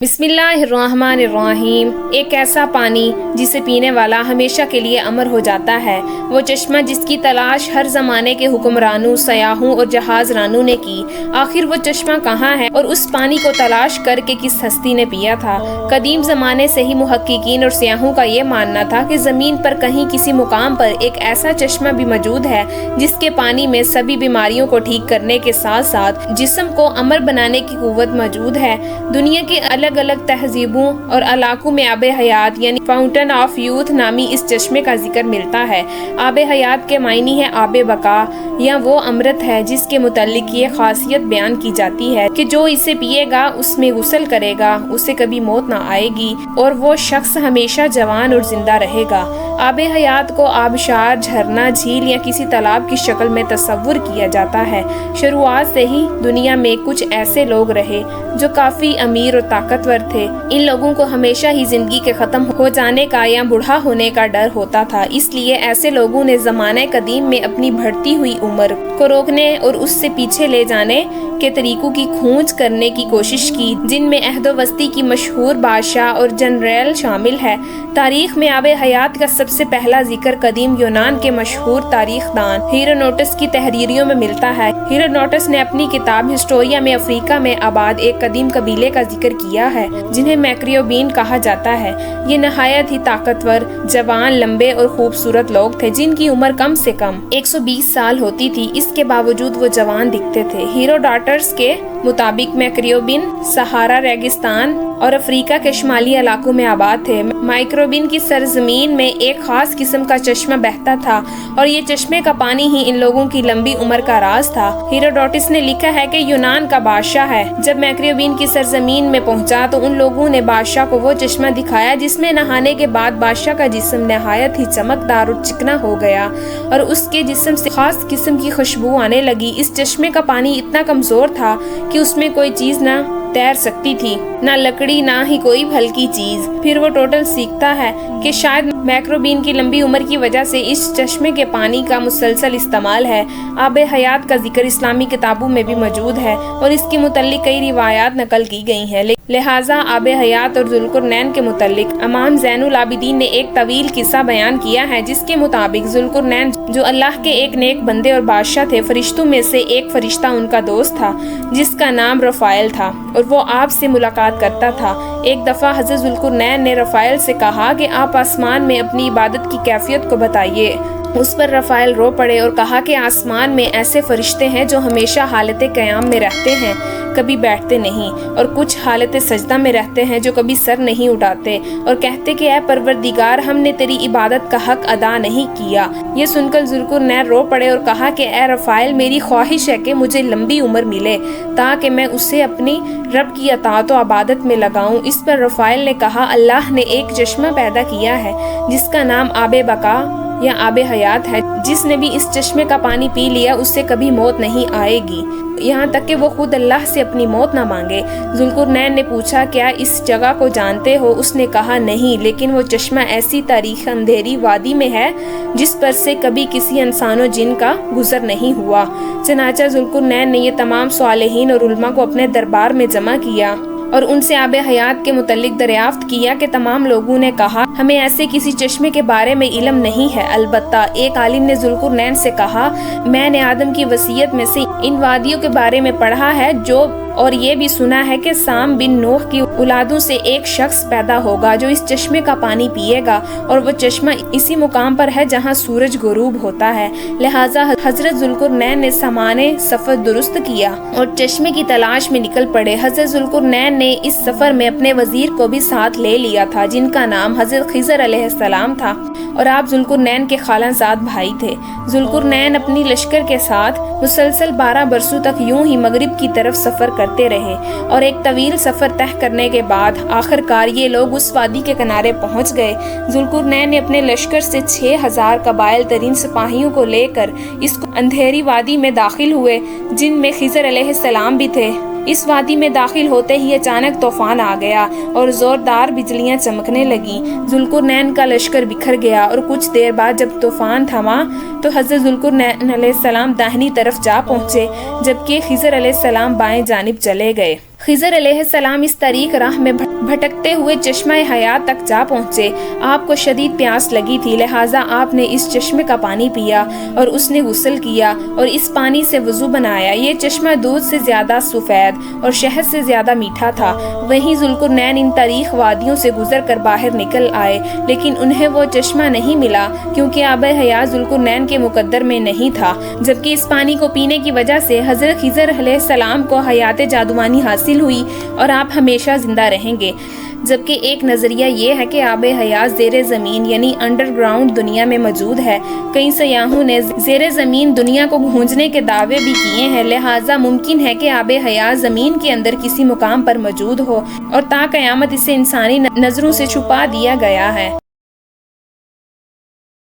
بسم اللہ الرحمن الرحیم۔ ایک ایسا پانی جسے پینے والا ہمیشہ کے لیے امر ہو جاتا ہے، وہ چشمہ جس کی تلاش ہر زمانے کے حکمرانوں، سیاحوں اور جہاز رانوں نے کی۔ آخر وہ چشمہ کہاں ہے اور اس پانی کو تلاش کر کے کس ہستی نے پیا تھا؟ قدیم زمانے سے ہی محققین اور سیاحوں کا یہ ماننا تھا کہ زمین پر کہیں کسی مقام پر ایک ایسا چشمہ بھی موجود ہے جس کے پانی میں سبھی بیماریوں کو ٹھیک کرنے کے ساتھ ساتھ جسم کو امر بنانے کی قوت موجود ہے۔ دنیا کے الگ الگ تہذیبوں اور علاقوں میں آب حیات یعنی فاؤنٹین آف یوتھ نامی اس چشمے کا ذکر ملتا ہے۔ آب حیات کے معنی ہے آب بقا یا وہ امرت ہے جس کے متعلق یہ خاصیت بیان کی جاتی ہے کہ جو اسے پیے گا، اس میں غسل کرے گا، اسے کبھی موت نہ آئے گی اور وہ شخص ہمیشہ جوان اور زندہ رہے گا۔ آب حیات کو آبشار، جھرنا، جھیل یا کسی تالاب کی شکل میں تصور کیا جاتا ہے۔ شروعات سے ہی دنیا میں کچھ ایسے لوگ رہے جو کافی امیر اور طاقتور تھے۔ ان لوگوں کو ہمیشہ ہی زندگی کے ختم ہو جانے کا یا بوڑھا ہونے کا ڈر ہوتا تھا، اس لیے ایسے لوگوں نے زمانہ قدیم میں اپنی بڑھتی ہوئی عمر کو روکنے اور اس سے پیچھے لے جانے کے طریقوں کی کھوج کرنے کی کوشش کی، جن میں عہد و وسطی کی مشہور بادشاہ اور جنرل شامل ہے۔ تاریخ میں آب حیات کا سب سے پہلا ذکر قدیم یونان کے مشہور تاریخ دان ہیرونوٹس کی تحریروں میں ملتا ہے۔ ہیرونوٹس نے اپنی کتاب ہسٹوریا میں افریقہ میں آباد ایک قدیم قبیلے کا ذکر کیا ہے جنہیں میکریوبین کہا جاتا ہے۔ یہ نہایت ہی طاقتور، جوان، لمبے اور خوبصورت لوگ تھے جن کی عمر کم سے کم 120 سال ہوتی تھی۔ اس کے باوجود وہ جوان دکھتے تھے۔ ہیروڈاٹس کے مطابق میکریوبین صحارا ریگستان اور افریقہ کے شمالی علاقوں میں آباد تھے۔ میکریوبین کی سرزمین میں ایک خاص قسم کا چشمہ بہتا تھا اور یہ چشمے کا پانی ہی ان لوگوں کی لمبی عمر کا راز تھا۔ ہیروڈوٹس نے لکھا ہے کہ یونان کا بادشاہ ہے جب میکریوبین کی سرزمین میں پہنچا تو ان لوگوں نے بادشاہ کو وہ چشمہ دکھایا جس میں نہانے کے بعد بادشاہ کا جسم نہایت ہی چمکدار اور چکنا ہو گیا اور اس کے جسم سے خاص قسم کی خوشبو آنے لگی۔ اس چشمے کا پانی اتنا کمزور تھا کہ اس میں کوئی چیز نہ تیر سکتی تھی، نہ لکڑی، نہ ہی کوئی ہلکی چیز۔ پھر وہ ٹوٹل سیکھتا ہے کہ شاید میکروبین کی لمبی عمر کی وجہ سے اس چشمے کے پانی کا مسلسل استعمال ہے۔ آب حیات کا ذکر اسلامی کتابوں میں بھی موجود ہے اور اس کے متعلق کئی روایات نقل کی گئی ہیں۔ لہٰذا آب حیات اور ذوالقرنین کے متعلق امام زین العابدین نے ایک طویل قصہ بیان کیا ہے جس کے مطابق ذوالقرنین جو اللہ کے ایک نیک بندے اور بادشاہ تھے، فرشتوں میں سے ایک فرشتہ ان کا دوست تھا جس کا نام رفائل تھا اور وہ آپ سے ملاقات کرتا تھا۔ ایک دفعہ حضرت ذوالقرنین نے رفائل سے کہا کہ آپ آسمان میں اپنی عبادت کی کیفیت کو بتائیے۔ اس پر رفائل رو پڑے اور کہا کہ آسمان میں ایسے فرشتے ہیں جو ہمیشہ حالت قیام میں رہتے ہیں، کبھی بیٹھتے نہیں، اور کچھ حالت سجدہ میں رہتے ہیں جو کبھی سر نہیں اٹھاتے اور کہتے کہ اے پروردگار، ہم نے تیری عبادت کا حق ادا نہیں کیا۔ یہ سن کر ذوالقرنین رو پڑے اور کہا کہ اے رفائل، میری خواہش ہے کہ مجھے لمبی عمر ملے تاکہ میں اسے اپنی رب کی اطاعت و عبادت میں لگاؤں۔ اس پر رفائل نے کہا، اللہ نے ایک چشمہ پیدا کیا ہے جس کا نام آب بقا یا آب حیات ہے، جس نے بھی اس چشمے کا پانی پی لیا اسے کبھی موت نہیں آئے گی، یہاں تک کہ وہ خود اللہ سے اپنی موت نہ مانگے۔ ذوالقرنین نے پوچھا، کیا اس جگہ کو جانتے ہو؟ اس نے کہا، نہیں، لیکن وہ چشمہ ایسی تاریخ اندھیری وادی میں ہے جس پر سے کبھی کسی انسان و جن کا گزر نہیں ہوا۔ چنانچہ ذوالقرنین نے یہ تمام صالحین اور علماء کو اپنے دربار میں جمع کیا اور ان سے آب حیات کے متعلق دریافت کیا کہ تمام لوگوں نے کہا، ہمیں ایسے کسی چشمے کے بارے میں علم نہیں ہے، البتہ ایک عالم نے ذوالقرنین سے کہا، میں نے آدم کی وصیت میں سے ان وادیوں کے بارے میں پڑھا ہے اور یہ بھی سنا ہے کہ سام بن نوح کی اولادوں سے ایک شخص پیدا ہوگا جو اس چشمے کا پانی پیے گا اور وہ چشمہ اسی مقام پر ہے جہاں سورج غروب ہوتا ہے۔ لہٰذا حضرت ذوالقرنین نے سامان سفر درست کیا اور چشمے کی تلاش میں نکل پڑے۔ حضرت ذوالقرنین نے اس سفر میں اپنے وزیر کو بھی ساتھ لے لیا تھا جن کا نام حضرت خضر علیہ السلام تھا اور آپ ذوالقرنین کے خالہ زاد بھائی تھے۔ ذوالقرنین اپنی لشکر کے ساتھ مسلسل 12 برسوں تک یوں ہی مغرب کی طرف سفر کرتے رہے اور ایک طویل سفر طے کرنے کے بعد آخر کار یہ لوگ اس وادی کے کنارے پہنچ گئے۔ ذوالقرنین نے اپنے لشکر سے 6000 قبائل ترین سپاہیوں کو لے کر اس اندھیری وادی میں داخل ہوئے جن میں خضر علیہ السلام بھی تھے۔ اس وادی میں داخل ہوتے ہی اچانک طوفان آ گیا اور زوردار بجلیاں چمکنے لگیں۔ ذوالقرنین کا لشکر بکھر گیا اور کچھ دیر بعد جب طوفان تھما تو حضرت ذوالقرنین علیہ السلام داہنی طرف جا پہنچے جبکہ خضر علیہ السلام بائیں جانب چلے گئے۔ خضر علیہ السلام اس طریق راہ میں بھٹکتے ہوئے چشمہ حیات تک جا پہنچے۔ آپ کو شدید پیاس لگی تھی، لہٰذا آپ نے اس چشمے کا پانی پیا اور اس نے غسل کیا اور اس پانی سے وضو بنایا۔ یہ چشمہ دودھ سے زیادہ سفید اور شہد سے زیادہ میٹھا تھا۔ وہیں ذوالقرنین ان طریق وادیوں سے گزر کر باہر نکل آئے، لیکن انہیں وہ چشمہ نہیں ملا کیونکہ آب حیات ذوالقرنین کے مقدر میں نہیں تھا، جبکہ اس پانی کو پینے کی وجہ سے حضرت خضر علیہ السلام کو حیات جادوانی حاصل ہوئی اور آپ ہمیشہ زندہ رہیں گے۔ جبکہ ایک نظریہ یہ ہے کہ آب حیات زیر زمین یعنی انڈر گراؤنڈ دنیا میں موجود ہے۔ کئی سیاحوں نے زیر زمین دنیا کو گھونجنے کے دعوے بھی کیے ہیں، لہٰذا ممکن ہے کہ آب حیات زمین کے اندر کسی مقام پر موجود ہو اور تا قیامت اسے انسانی نظروں سے چھپا دیا گیا ہے۔